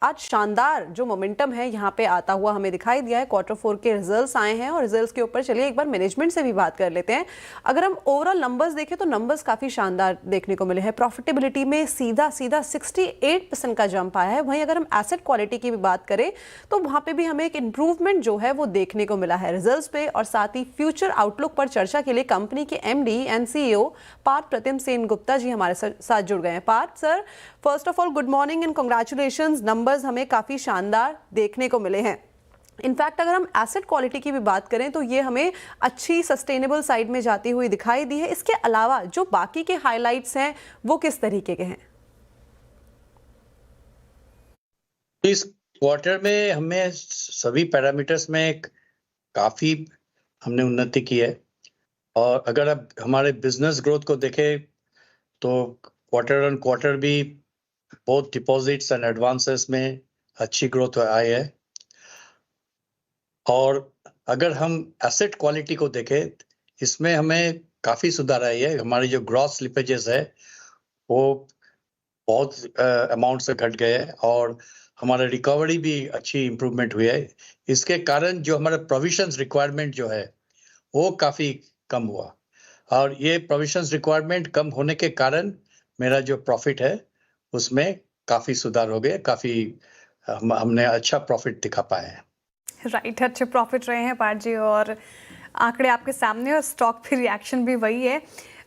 आज शानदार जो मोमेंटम है यहाँ पे आता हुआ हमें दिखाई दिया है। Q4 के रिजल्ट्स आए हैं और रिजल्ट्स के ऊपर चलिए एक बार मैनेजमेंट से भी बात कर लेते हैं। अगर हम ओवरऑल नंबर्स देखें तो नंबर्स काफ़ी शानदार देखने को मिले हैं। प्रॉफिटेबिलिटी में सीधा 68% का जंप आया है। वहीं अगर हम एसेट क्वालिटी की भी बात करें तो वहाँ पे भी हमें एक इम्प्रूवमेंट जो है वो देखने को मिला है रिजल्ट्स पे। और साथ ही फ्यूचर आउटलुक पर चर्चा के लिए कंपनी के MD and CEO Parth Pratim Sen Gupta ji हमारे साथ जुड़ गए हैं। Parth sir, first of all good morning and congratulations. Numbers हमें काफी शानदार देखने को मिले हैं। इनफैक्ट अगर हम एसेट क्वालिटी की भी बात करें तो ये हमें अच्छी सस्टेनेबल साइड में जाती हुई दिखाई दी है। इसके अलावा जो बाकी के हाइलाइट्स हैं वो किस तरीके के हैं? इस क्वार्टर में हमें सभी पैरामीटर्स में काफी हमने उन्नति की है। और अगर अब हमारे बिजनेस ग्रोथ को देखें तो क्वार्टर ऑन क्वार्टर भी बोथ डिपॉजिट्स एंड एडवांसेस में अच्छी ग्रोथ आई है। और अगर हम एसेट क्वालिटी को देखें इसमें हमें काफी सुधार आई है। हमारी जो ग्रॉस स्लिपेजेस है वो बहुत अमाउंट से घट गए हैं और हमारा रिकवरी भी अच्छी इंप्रूवमेंट हुई है। इसके कारण जो हमारा प्रोविजंस रिक्वायरमेंट जो है वो काफी कम हुआ और ये प्रोविजंस रिक्वायरमेंट कम होने के कारण मेरा जो प्रॉफिट है उसमें काफी सुधार हो गया। काफी हमने अच्छा प्रॉफिट दिखा पाए हैं। राइट, अच्छे प्रॉफिट रहे हैं पार्थ जी और आंकड़े आपके सामने और स्टॉक पे रिएक्शन भी वही है।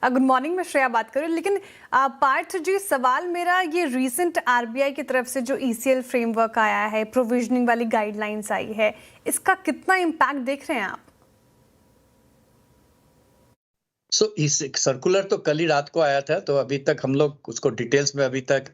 गुड मॉर्निंग, मैं श्रेया बात करूँ। लेकिन पार्थ जी, सवाल मेरा ये रीसेंट RBI की तरफ से जो ECL फ्रेमवर्क आया है, प्रोविजनिंग वाली गाइडलाइंस आई है, इसका कितना इम्पैक्ट देख रहे हैं आप? इस सर्कुलर तो कल ही रात को आया था, तो अभी तक हम लोग उसको डिटेल्स में अभी तक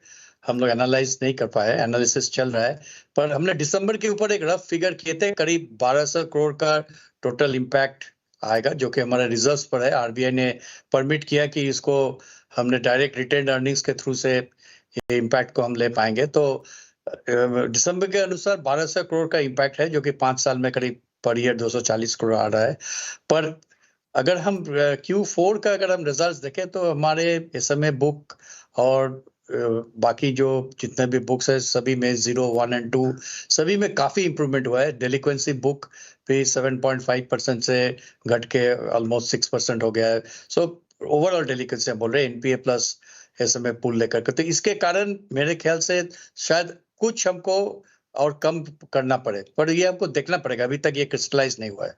हम लोग एनालाइज नहीं कर पाए। एनालिसिस चल रहा है, पर हमने दिसंबर के ऊपर एक रफ फिगर किए थे। करीब 1200 करोड़ का टोटल इम्पैक्ट आएगा, जो कि हमारे रिजर्व्स पर है। RBI ने परमिट किया कि इसको हमने डायरेक्ट रिटेन अर्निंग्स के थ्रू से ये इम्पैक्ट को हम ले पाएंगे। तो दिसंबर के अनुसार 1200 करोड़ का इम्पैक्ट है, जो कि 5 साल में करीब पर ईयर 240 करोड़ आ रहा है। पर अगर हम Q4 का अगर हम रिजल्ट्स देखें तो हमारे SMA बुक और बाकी जो जितने भी बुक्स है सभी में 0, 1 एंड 2 सभी में काफी इंप्रूवमेंट हुआ है। डेलिक्वेंसी बुक भी 7.5% से घट के ऑलमोस्ट 6% हो गया है। सो ओवरऑल डेलिक्वेंसी बोल रहे हैं NPA प्लस SMA पूल लेकर के। तो इसके कारण मेरे ख्याल से शायद कुछ हमको और कम करना पड़े, पर ये हमको देखना पड़ेगा। अभी तक ये क्रिस्टलाइज नहीं हुआ है।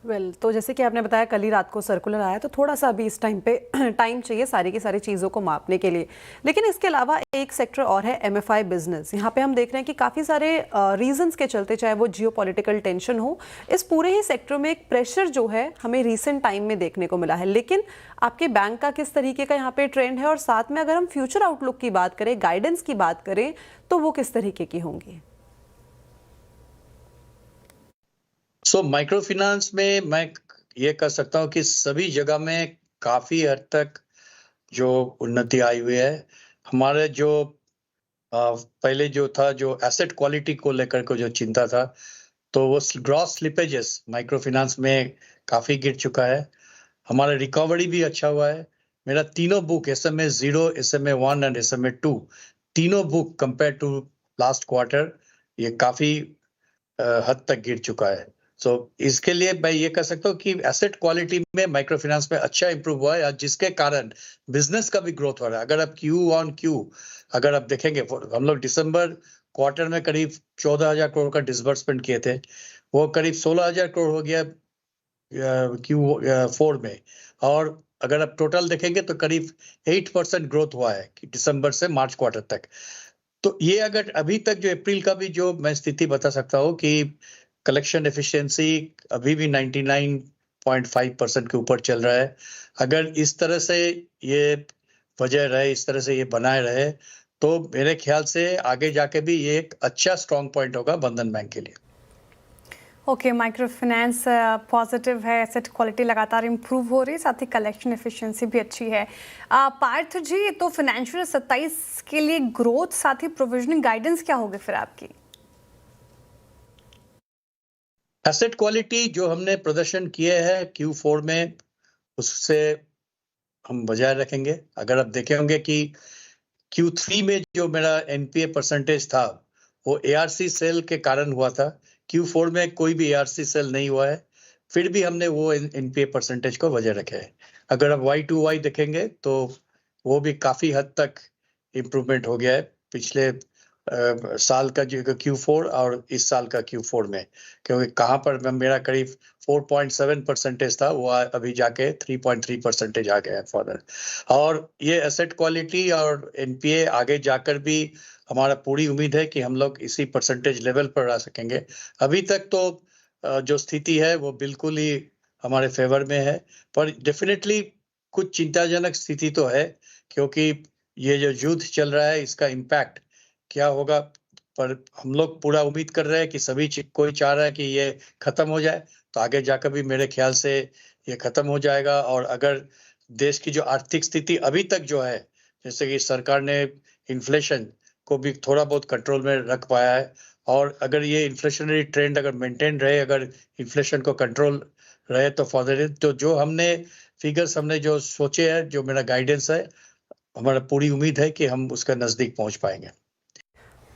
तो जैसे कि आपने बताया कल ही रात को सर्कुलर आया, तो थोड़ा सा अभी इस टाइम पे टाइम चाहिए सारी की सारी चीज़ों को मापने के लिए। लेकिन इसके अलावा एक सेक्टर और है MFI बिजनेस। यहाँ पे हम देख रहे हैं कि काफ़ी सारे रीजंस के चलते, चाहे वो जियोपॉलिटिकल टेंशन हो, इस पूरे ही सेक्टर में एक प्रेशर जो है हमें रिसेंट टाइम में देखने को मिला है। लेकिन आपके बैंक का किस तरीके का यहाँ पे ट्रेंड है, और साथ में अगर हम फ्यूचर आउटलुक की बात करें, गाइडेंस की बात करें, तो वो किस तरीके की होंगी? माइक्रो फाइनेंस में मैं ये कह सकता हूँ कि सभी जगह में काफी हद तक जो उन्नति आई हुई है। हमारे जो पहले जो था, जो एसेट क्वालिटी को लेकर के जो चिंता था, तो वो ग्रॉस स्लिपेजेस माइक्रो फाइनेंस में काफी गिर चुका है। हमारा रिकवरी भी अच्छा हुआ है। मेरा तीनों book SMA 0, SMA 1 and SMA 2 तीनों book compare to last quarter ये काफी हद तक गिर चुका है। इसके लिए मैं ये कह सकता हूँ कि एसेट क्वालिटी में माइक्रो फाइनेंस में अच्छा इंप्रूव हुआ है, जिसके कारण बिजनेस का भी ग्रोथ हो रहा है। अगर आप Q अगर आप देखेंगे, हम लोग दिसंबर क्वार्टर में करीब 14,000 करोड़ का डिसबर्समेंट किए थे, वो करीब 16,000 करोड़ हो गया Q4 में। और अगर आप टोटल देखेंगे तो करीब 8% ग्रोथ हुआ है दिसंबर से मार्च क्वार्टर तक। तो ये अगर अभी तक जो अप्रैल का भी जो मैं स्थिति बता सकता हूँ कि कलेक्शन एफिशिएंसी अभी भी 99.5% के ऊपर चल रहा है। अगर इस तरह से ये वजह रहे, इस तरह से ये बनाए रहे, तो मेरे ख्याल से आगे जाके भी ये एक अच्छा स्ट्रॉन्ग पॉइंट होगा बंधन बैंक के लिए। ओके, माइक्रो फाइनेंस पॉजिटिव है, एसेट क्वालिटी लगातार इंप्रूव हो रही है, साथ ही कलेक्शन एफिशिएंसी भी अच्छी है। पार्थ जी, तो फाइनेंशियल 27 के लिए ग्रोथ साथ ही प्रोविजनिंग गाइडेंस क्या होगी फिर आपकी? एसेट क्वालिटी जो हमने प्रदर्शन किए हैं Q4 में, उससे हम बजाय रखेंगे। अगर आप देखे होंगे कि Q3 में जो मेरा NPA परसेंटेज था वो ARC सेल के कारण हुआ था। Q4 में कोई भी ARC सेल नहीं हुआ है, फिर भी हमने वो NPA परसेंटेज को वजह रखे है। अगर आप Y2Y देखेंगे तो वो भी काफी हद तक इम्प्रूवमेंट हो गया है पिछले साल का जो Q4 और इस साल का Q4 में, क्योंकि कहाँ पर मेरा करीब 4.7% था, वो अभी जाके 3.3% आ गया है फॉरदर। और ये एसेट क्वालिटी और NPA आगे जाकर भी हमारा पूरी उम्मीद है कि हम लोग इसी परसेंटेज लेवल पर आ सकेंगे। अभी तक तो जो स्थिति है वो बिल्कुल ही हमारे फेवर में है, पर डेफिनेटली कुछ चिंताजनक स्थिति तो है, क्योंकि ये जो युद्ध चल रहा है इसका इम्पैक्ट क्या होगा, पर हम लोग पूरा उम्मीद कर रहे हैं कि कोई चाह रहा है कि ये खत्म हो जाए, तो आगे जाकर भी मेरे ख्याल से ये खत्म हो जाएगा। और अगर देश की जो आर्थिक स्थिति अभी तक जो है, जैसे कि सरकार ने इन्फ्लेशन को भी थोड़ा बहुत कंट्रोल में रख पाया है, और अगर ये इन्फ्लेशनरी ट्रेंड अगर मेंटेन रहे, अगर इन्फ्लेशन को कंट्रोल रहे, तो फॉर तो जो हमने फिगर्स हमने जो सोचे हैं, जो मेरा गाइडेंस है, हमारा पूरी उम्मीद है कि हम उसका नजदीक पहुंच पाएंगे।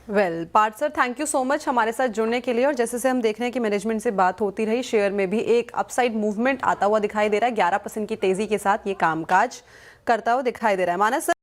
Well Parth sir, thank you so much हमारे साथ जुड़ने के लिए। और जैसे से हम देख रहे हैं कि मैनेजमेंट से बात होती रही, शेयर में भी एक अपसाइड मूवमेंट आता हुआ दिखाई दे रहा है। 11% की तेजी के साथ ये कामकाज करता हुआ दिखाई दे रहा है। मानस सर,